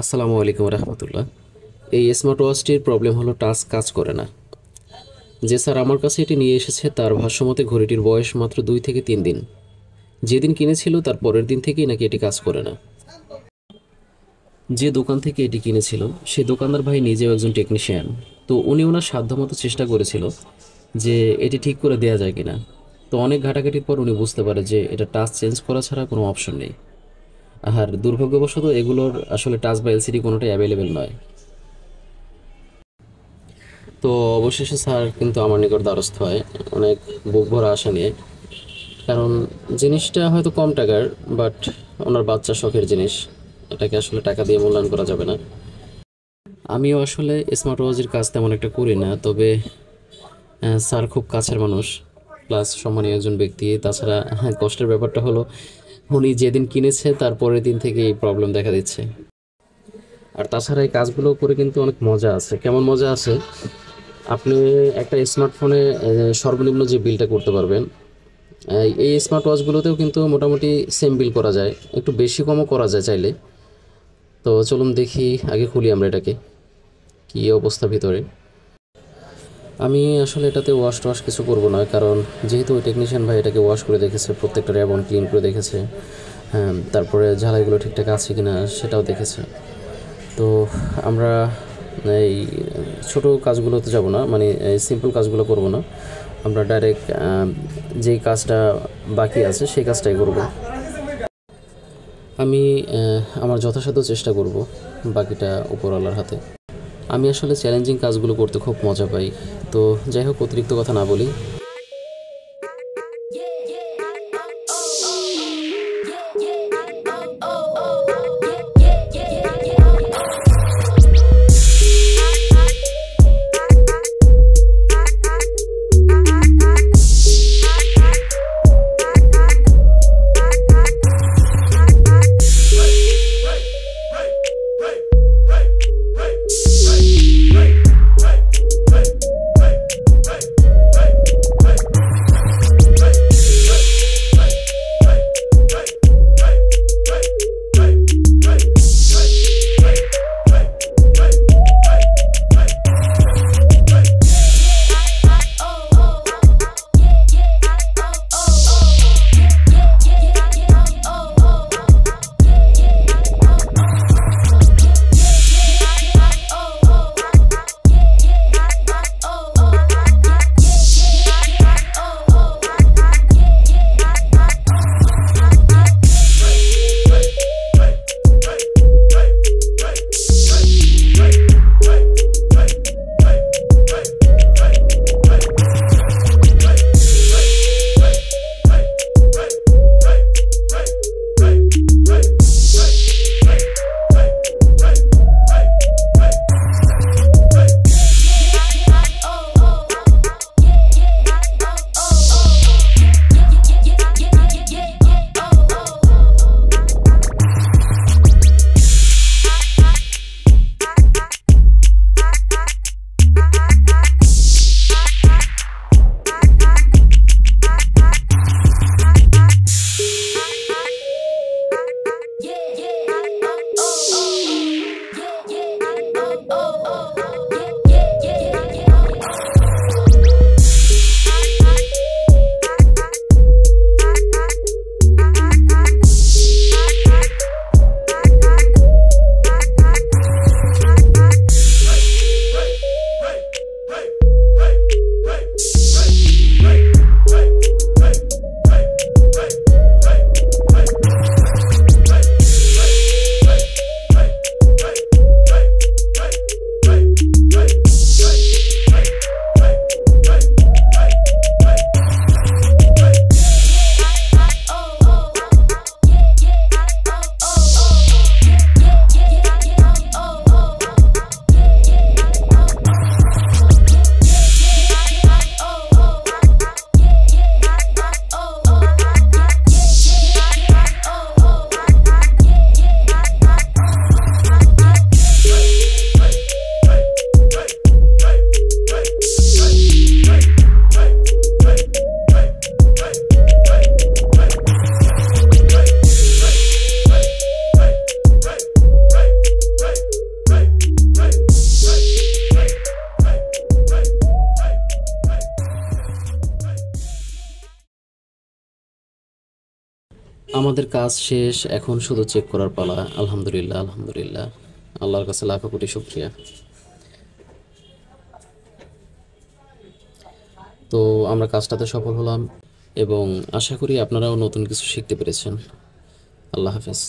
আসসালামু আলাইকুম রহমতুল্লাহ। এই স্মার্ট ওয়াচটির প্রবলেম হলো টাচ কাজ করে না। যে স্যার আমার কাছে এটি নিয়ে এসেছে তার ভাষ্যমতে ঘড়িটির বয়স মাত্র 2 থেকে 3 দিন। যেদিন কিনেছিল তার পরের দিন থেকেই নাকি এটি কাজ করে না। যে দোকান থেকে এটি কিনেছিল সেই দোকানদার ভাই নিজেও একজন টেকনিশিয়ান। তো উনি ওনার সাধ্যমতো চেষ্টা করেছিল যে এটি ঠিক করে দেওয়া যায় কিনা। তো অনেক ঘাটাঘাটির পর উনি বুঝতে পারে যে এটা টাচ চেঞ্জ করা ছাড়া কোনো অপশন নেই। আর দুর্ভাগ্যবশত এগুলোর আসলে টাচ বা এলসিডি কোনোটাই অ্যাভেলেবেল নয়। তো অবশেষে স্যার কিন্তু আমার নিকট দ্বারস্থ হয় অনেক বুক ভরা আশা নিয়ে। কারণ জিনিসটা হয়তো কম টাকার, বাট ওনার বাচ্চা শখের জিনিস, এটাকে আসলে টাকা দিয়ে মূল্যায়ন করা যাবে না। আমিও আসলে স্মার্ট ওয়াচের কাজ তেমন একটা করি না, তবে স্যার খুব কাছের মানুষ, প্লাস সম্মানীয় একজন ব্যক্তি। তাছাড়া কষ্টের ব্যাপারটা হলো উনি যেদিন কিনেছে তার পরের দিন থেকে এই প্রবলেম দেখা দিচ্ছে। আর তাছাড়া এই কাজগুলো করে কিন্তু অনেক মজা আছে। কেমন মজা আছে, আপনি একটা স্মার্টফোনে সর্বনিম্ন যে বিলটা করতে পারবেন, এই স্মার্ট ওয়াচগুলোতেও কিন্তু মোটামুটি সেম বিল করা যায়, একটু বেশি কমও করা যায় চাইলে। তো চলুন দেখি, আগে খুলি আমরা এটাকে, কী অবস্থা ভিতরে। আমি আসলে এটাতে ওয়াশ টোয়াশ কিছু করব না, কারণ যেহেতু ওই টেকনিশিয়ান ভাই এটাকে ওয়াশ করে দেখেছে, প্রত্যেকটা র্যাবন ক্লিন করে দেখেছে, হ্যাঁ, তারপরে ঝালাইগুলো ঠিকঠাক আছে কি না সেটাও দেখেছে। তো আমরা এই ছোটো কাজগুলোতে যাব না, মানে এই সিম্পল কাজগুলো করব না, আমরা ডাইরেক্ট যেই কাজটা বাকি আছে সেই কাজটাই করব। আমি আমার যথাসাধ্য চেষ্টা করব, বাকিটা উপরওয়ালার হাতে। আমি আসলে চ্যালেঞ্জিং কাজগুলো করতে খুব মজা পাই। তো যাই হোক, অতিরিক্ত কথা না বলি। আমাদের কাজ শেষ, এখন শুধু চেক করার পালা। আলহামদুলিল্লাহ, আলহামদুলিল্লাহ, আল্লাহর কাছে লাখো কোটি শুক্রিয়া। তো আমরা কাজটাতে সফল হলাম এবং আশা করি আপনারাও নতুন কিছু শিখতে পেরেছেন। আল্লাহ হাফেজ।